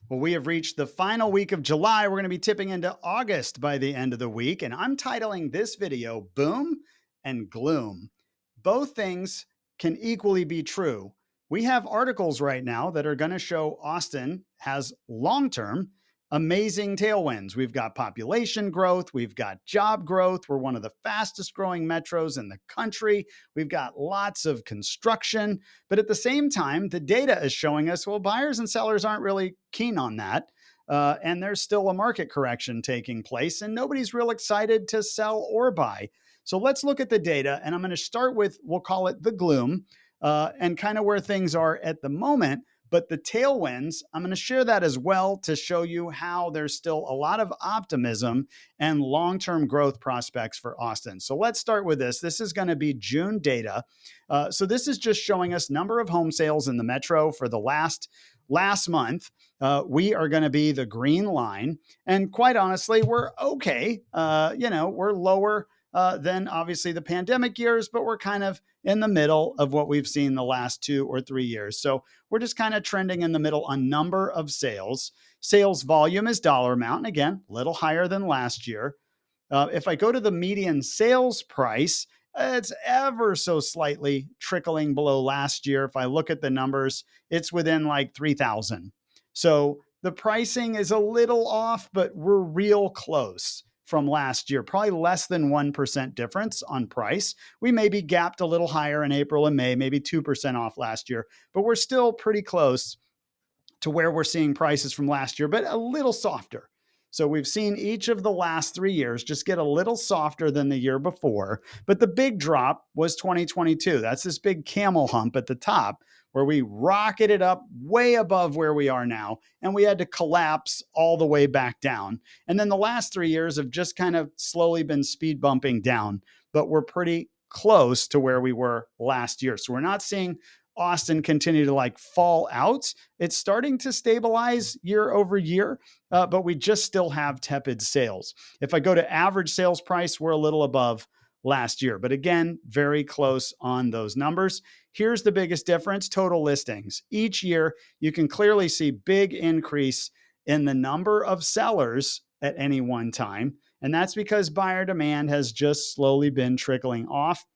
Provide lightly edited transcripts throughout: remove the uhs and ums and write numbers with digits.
Well, we have reached the final week of July. We're going to be tipping into August by the end of the week. And I'm titling this video Boom and Gloom. Both things can equally be true. We have articles right now that are going to show Austin has long term amazing tailwinds. We've got population growth, we've got job growth. We're one of the fastest growing metros in the country. We've got lots of construction. But at the same time, the data is showing us, well, buyers and sellers aren't really keen on that. And there's still a market correction taking place, and nobody's real excited to sell or buy. So let's look at the data. And I'm going to start with, we'll call it the gloom, and kind of where things are at the moment. But the tailwinds, I'm going to share that as well to show you how there's still a lot of optimism and long term growth prospects for Austin. So let's start with this. This is going to be June data. So this is just showing us number of home sales in the metro for the last month. We are going to be the green line, and quite honestly, we're okay. We're lower than obviously the pandemic years, but we're kind of in the middle of what we've seen the last 2 or 3 years. So we're just kind of trending in the middle on number of sales. Sales volume is dollar amount, and again, a little higher than last year. If I go to the median sales price, it's ever so slightly trickling below last year. If I look at the numbers, it's within like 3,000. So the pricing is a little off, but we're real close from last year, probably less than 1% difference on price. We maybe gapped a little higher in April and May, maybe 2% off last year, but we're still pretty close to where we're seeing prices from last year, but a little softer. So we've seen each of the last 3 years just get a little softer than the year before. But the big drop was 2022. That's this big camel hump at the top where we rocketed up way above where we are now, and we had to collapse all the way back down. And then the last 3 years have just kind of slowly been speed bumping down, but we're pretty close to where we were last year. So we're not seeing Austin continue to like fall out. It's starting to stabilize year over year, but we just still have tepid sales. If I go to average sales price, we're a little above last year, but again, very close on those numbers. Here's the biggest difference: total listings. Each year, you can clearly see big increase in the number of sellers at any one time. And that's because buyer demand has just slowly been trickling off,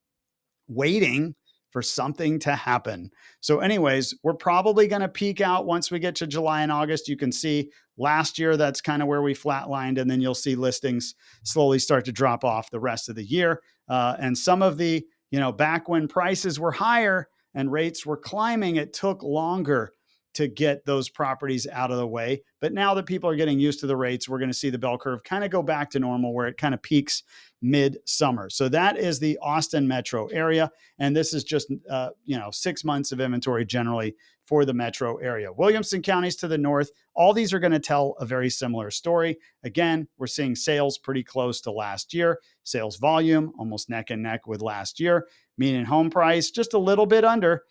waiting for something to happen. So anyways, we're probably going to peak out once we get to July and August. You can see last year, that's kind of where we flatlined, and then you'll see listings slowly start to drop off the rest of the year. And some of the, back when prices were higher and rates were climbing, it took longer to get those properties out of the way. But now that people are getting used to the rates, we're going to see the bell curve kind of go back to normal, where it kind of peaks mid-summer. So that is the Austin metro area. And this is just, 6 months of inventory generally for the metro area. Williamson County's to the north. All these are going to tell a very similar story. Again, we're seeing sales pretty close to last year. Sales volume almost neck and neck with last year. Median home price just a little bit under,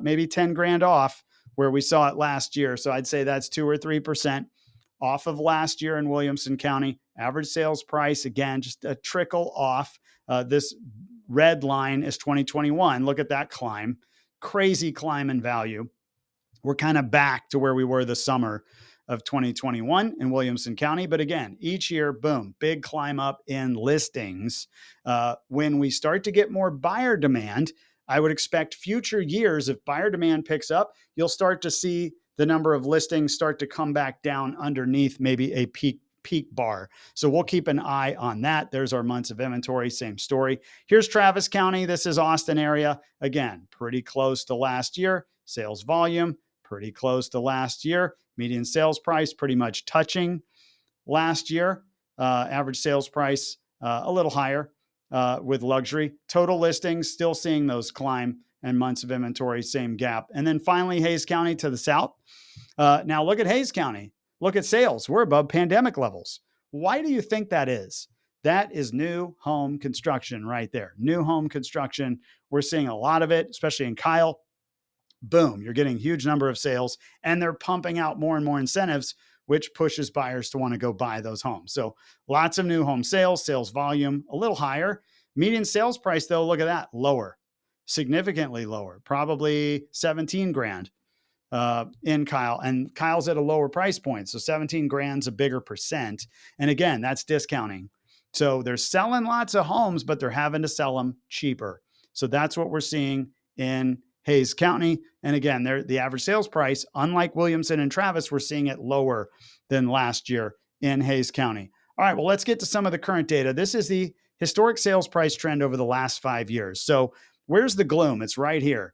maybe 10 grand off where we saw it last year. So I'd say that's 2 or 3% off of last year in Williamson County. Average sales price, again, just a trickle off. This red line is 2021. Look at that climb. Crazy climb in value. We're kind of back to where we were the summer of 2021 in Williamson County. But again, each year, boom, big climb up in listings. When we start to get more buyer demand, I would expect future years, if buyer demand picks up, you'll start to see the number of listings start to come back down underneath maybe a peak bar. So we'll keep an eye on that. There's our months of inventory, same story. Here's Travis County. This is Austin area. Again, pretty close to last year. Sales volume, pretty close to last year. Median sales price, pretty much touching last year. Average sales price, a little higher. With luxury. Total listings, still seeing those climb, and months of inventory, same gap. And then finally, Hayes County to the south. Now look at Hayes County. Look at sales. We're above pandemic levels. Why do you think that is? That is new home construction right there. New home construction. We're seeing a lot of it, especially in Kyle. Boom, you're getting a huge number of sales, and they're pumping out more and more incentives, which pushes buyers to want to go buy those homes. So lots of new home sales, sales volume a little higher. Median sales price, though, look at that, lower, significantly lower, probably 17 grand in Kyle, and Kyle's at a lower price point. So 17 grand's a bigger percent. And again, that's discounting. So they're selling lots of homes, but they're having to sell them cheaper. So that's what we're seeing in Hayes County. And again, the average sales price, unlike Williamson and Travis, we're seeing it lower than last year in Hayes County. All right, well, let's get to some of the current data. This is the historic sales price trend over the last 5 years. So where's the gloom? It's right here.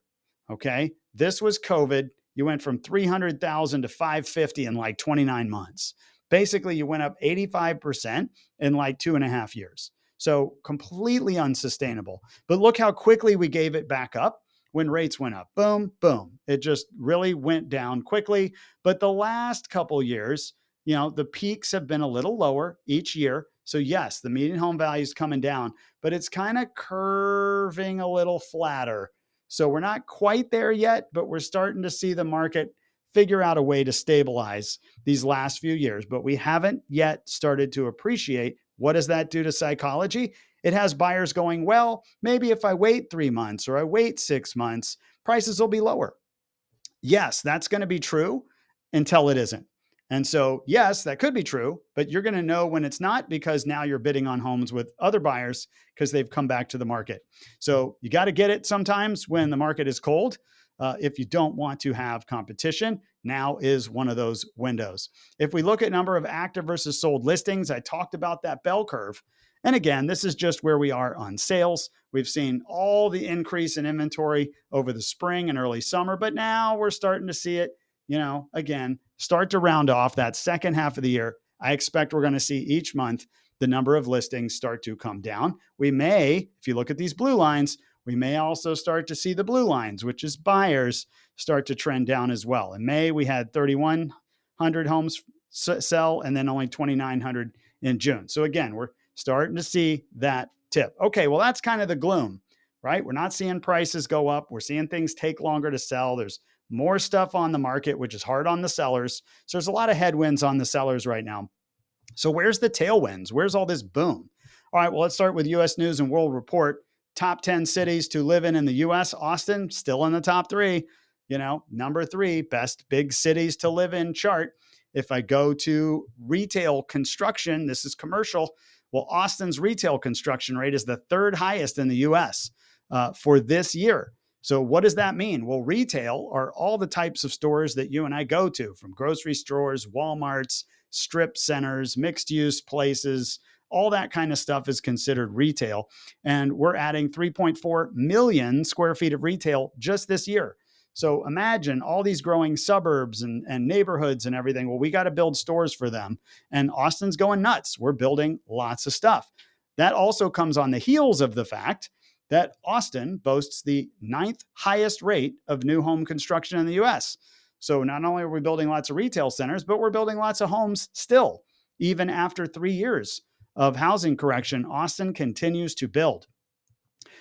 Okay. This was COVID. You went from 300,000 to 550 in like 29 months. Basically, you went up 85% in like 2.5 years. So completely unsustainable. But look how quickly we gave it back up when rates went up. Boom, boom. It just really went down quickly. But the last couple years, the peaks have been a little lower each year. So yes, the median home value is coming down, but it's kind of curving a little flatter. So we're not quite there yet, but we're starting to see the market figure out a way to stabilize these last few years. But we haven't yet started to appreciate what does that do to psychology? It has buyers going, well, maybe if I wait 3 months or I wait 6 months, prices will be lower. Yes, that's going to be true until it isn't. And so, yes, that could be true, but you're going to know when it's not because now you're bidding on homes with other buyers because they've come back to the market. So you got to get it sometimes when the market is cold. If you don't want to have competition, now is one of those windows. If we look at number of active versus sold listings, I talked about that bell curve. And again, this is just where we are on sales. We've seen all the increase in inventory over the spring and early summer, but now we're starting to see it, again, start to round off that second half of the year. I expect we're going to see each month the number of listings start to come down. We may, if you look at these blue lines, we may also start to see the blue lines, which is buyers, start to trend down as well. In May, we had 3,100 homes sell and then only 2,900 in June. So again, we're starting to see that tip. Okay, well, that's kind of the gloom, right? We're not seeing prices go up. We're seeing things take longer to sell. There's more stuff on the market, which is hard on the sellers. So there's a lot of headwinds on the sellers right now. So where's the tailwinds? Where's all this boom? All right, well, let's start with U.S. News and World Report. Top 10 cities to live in the U.S. Austin, still in the top 3. Number 3, best big cities to live in chart. If I go to retail construction, this is commercial. Well, Austin's retail construction rate is the 3rd highest in the U.S. For this year. So what does that mean? Well, retail are all the types of stores that you and I go to, from grocery stores, Walmarts, strip centers, mixed use places, all that kind of stuff is considered retail. And we're adding 3.4 million square feet of retail just this year. So imagine all these growing suburbs and neighborhoods and everything. Well, we got to build stores for them. And Austin's going nuts. We're building lots of stuff. That also comes on the heels of the fact that Austin boasts the 9th highest rate of new home construction in the US. So not only are we building lots of retail centers, but we're building lots of homes still. Even after 3 years of housing correction, Austin continues to build.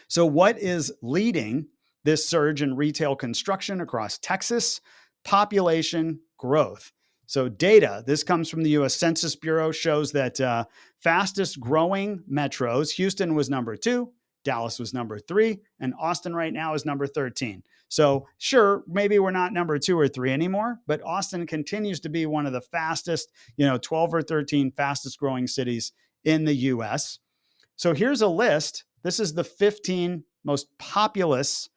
So what is leading this surge in retail construction across Texas? Population growth. So data, this comes from the U.S. Census Bureau, shows that fastest growing metros, Houston was number 2, Dallas was number 3, and Austin right now is number 13. So sure, maybe we're not number 2 or 3 anymore, but Austin continues to be one of the fastest, 12 or 13 fastest growing cities in the U.S. So here's a list. This is the 15 most populous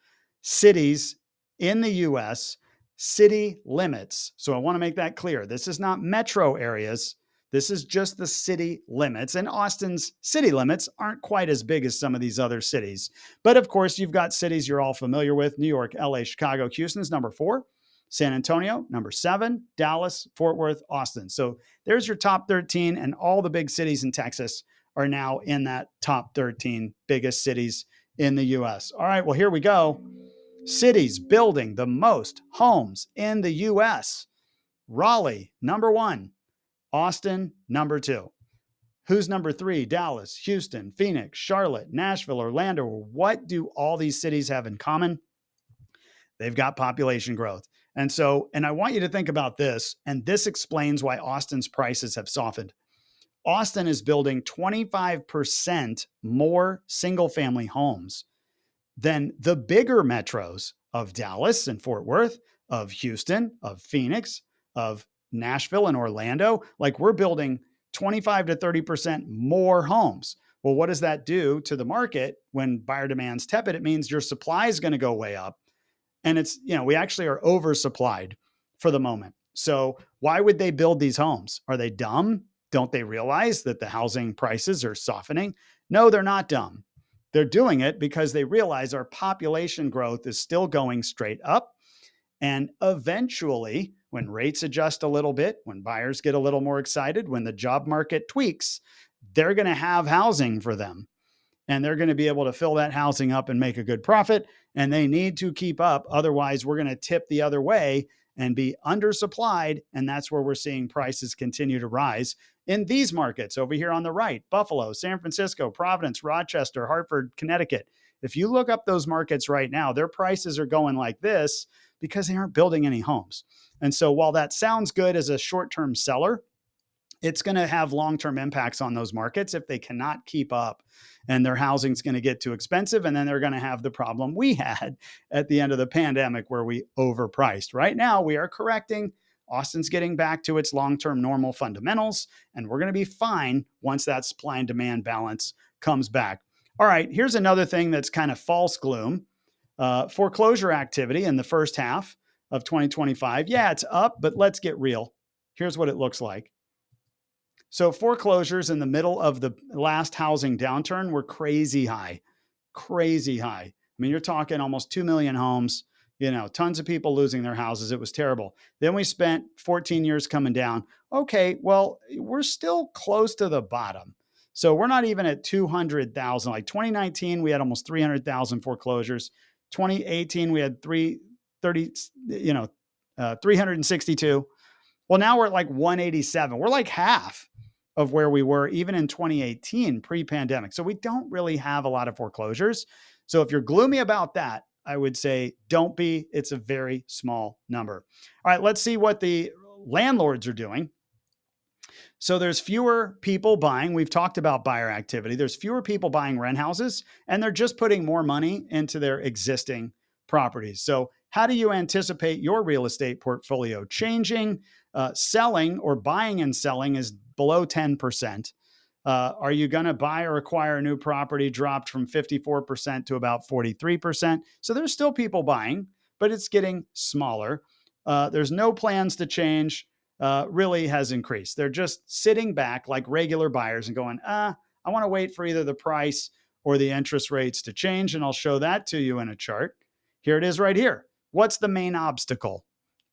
cities in the U.S., city limits. So I want to make that clear. This is not metro areas. This is just the city limits. And Austin's city limits aren't quite as big as some of these other cities. But of course, you've got cities you're all familiar with: New York, LA, Chicago. Houston's number 4. San Antonio, number 7, Dallas, Fort Worth, Austin. So there's your top 13, and all the big cities in Texas are now in that top 13 biggest cities in the U.S. All right, well, here we go. Cities building the most homes in the U.S. Raleigh, number 1. Austin, number 2. Who's number 3? Dallas, Houston, Phoenix, Charlotte, Nashville, Orlando. What do all these cities have in common? They've got population growth. And I want you to think about this, and this explains why Austin's prices have softened. Austin is building 25% more single-family homes than the bigger metros of Dallas and Fort Worth, of Houston, of Phoenix, of Nashville and Orlando. Like we're building 25 to 30% more homes. Well, what does that do to the market when buyer demand's tepid? It means your supply is going to go way up. And it's, we actually are oversupplied for the moment. So why would they build these homes? Are they dumb? Don't they realize that the housing prices are softening? No, they're not dumb. They're doing it because they realize our population growth is still going straight up. And eventually, when rates adjust a little bit, when buyers get a little more excited, when the job market tweaks, they're going to have housing for them. And they're going to be able to fill that housing up and make a good profit. And they need to keep up. Otherwise, we're going to tip the other way and be undersupplied. And that's where we're seeing prices continue to rise in these markets over here on the right: Buffalo, San Francisco, Providence, Rochester, Hartford, Connecticut. If you look up those markets right now, their prices are going like this because they aren't building any homes. And so while that sounds good as a short-term seller, it's going to have long-term impacts on those markets if they cannot keep up, and their housing's going to get too expensive. And then they're going to have the problem we had at the end of the pandemic where we overpriced. Right now, we are correcting. Austin's getting back to its long-term normal fundamentals, and we're going to be fine once that supply and demand balance comes back. All right, here's another thing that's kind of false gloom. Foreclosure activity in the first half of 2025. Yeah, it's up, but let's get real. Here's what it looks like. So foreclosures in the middle of the last housing downturn were crazy high, crazy high. I mean, you're talking almost 2 million homes, tons of people losing their houses. It was terrible. Then we spent 14 years coming down. Okay, well, we're still close to the bottom. So we're not even at 200,000. Like 2019, we had almost 300,000 foreclosures. 2018, we had 362. Well, now we're at like 187. We're like half of where we were even in 2018 pre-pandemic. So we don't really have a lot of foreclosures. So if you're gloomy about that, I would say don't be. It's a very small number. All right, let's see what the landlords are doing. So there's fewer people buying. We've talked about buyer activity. There's fewer people buying rent houses, and they're just putting more money into their existing properties. So how do you anticipate your real estate portfolio changing? Selling or buying and selling is below 10%. Are you going to buy or acquire a new property dropped from 54% to about 43%? So there's still people buying, but it's getting smaller. There's no plans to change. Really has increased. They're just sitting back like regular buyers and going, I want to wait for either the price or the interest rates to change. And I'll show that to you in a chart. Here it is right here. What's the main obstacle?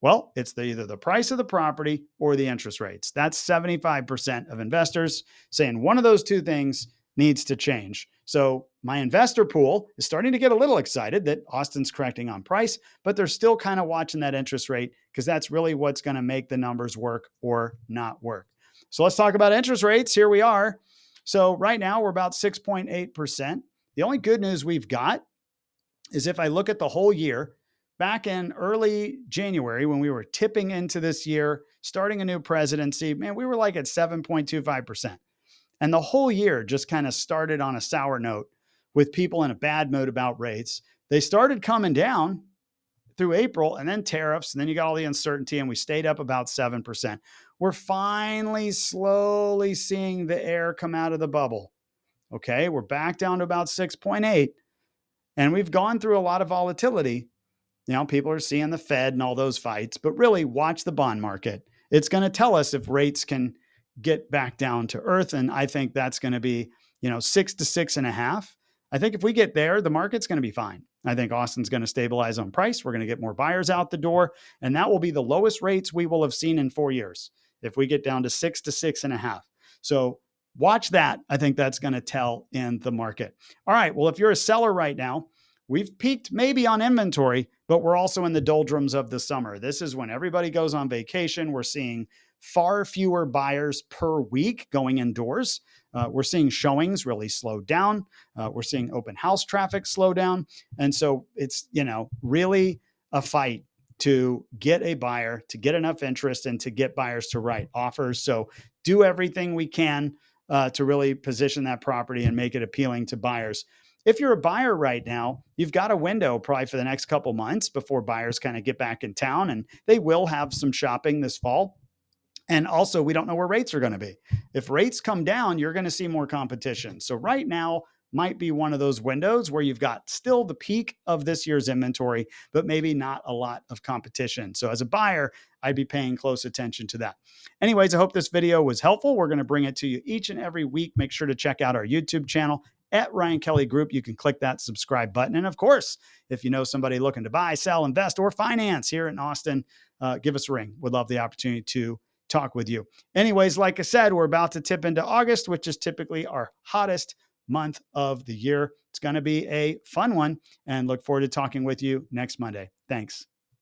Well, it's either the price of the property or the interest rates. That's 75% of investors saying one of those two things needs to change. So my investor pool is starting to get a little excited that Austin's correcting on price, but they're still kind of watching that interest rate because that's really what's going to make the numbers work or not work. So let's talk about interest rates. Here we are. So right now we're about 6.8%. The only good news we've got is if I look at the whole year, back in early January, when we were tipping into this year, starting a new presidency, man, we were like at 7.25%. And the whole year just kind of started on a sour note with people in a bad mood about rates. They started coming down through April, and then tariffs, and then you got all the uncertainty, and we stayed up about 7%. We're finally slowly seeing the air come out of the bubble. Okay, we're back down to about 6.8, and we've gone through a lot of volatility. People are seeing the Fed and all those fights, but really watch the bond market. It's going to tell us if rates can get back down to earth. And I think that's going to be, 6 to 6.5. I think if we get there, the market's going to be fine. I think Austin's going to stabilize on price. We're going to get more buyers out the door, and that will be the lowest rates we will have seen in 4 years if we get down to 6 to 6.5. So watch that. I think that's going to tell in the market. All right. Well, if you're a seller right now, we've peaked maybe on inventory, but we're also in the doldrums of the summer. This is when everybody goes on vacation. We're seeing far fewer buyers per week going indoors. We're seeing showings really slow down. We're seeing open house traffic slow down. And so it's, really a fight to get a buyer, to get enough interest, and to get buyers to write offers. So do everything we can to really position that property and make it appealing to buyers. if you're a buyer right now, you've got a window probably for the next couple months before buyers kind of get back in town, and they will have some shopping this fall. And also, we don't know where rates are going to be. If rates come down, you're going to see more competition. So right now might be one of those windows where you've got still the peak of this year's inventory, but maybe not a lot of competition. So as a buyer, I'd be paying close attention to that. Anyways, I hope this video was helpful. We're going to bring it to you each and every week. Make sure to check out our YouTube channel at Ryan Kelly Group. You can click that subscribe button. And of course, if you know somebody looking to buy, sell, invest, or finance here in Austin, give us a ring. We'd love the opportunity to talk with you. Anyways, like I said, we're about to tip into August, which is typically our hottest month of the year. It's going to be a fun one, and look forward to talking with you next Monday. Thanks.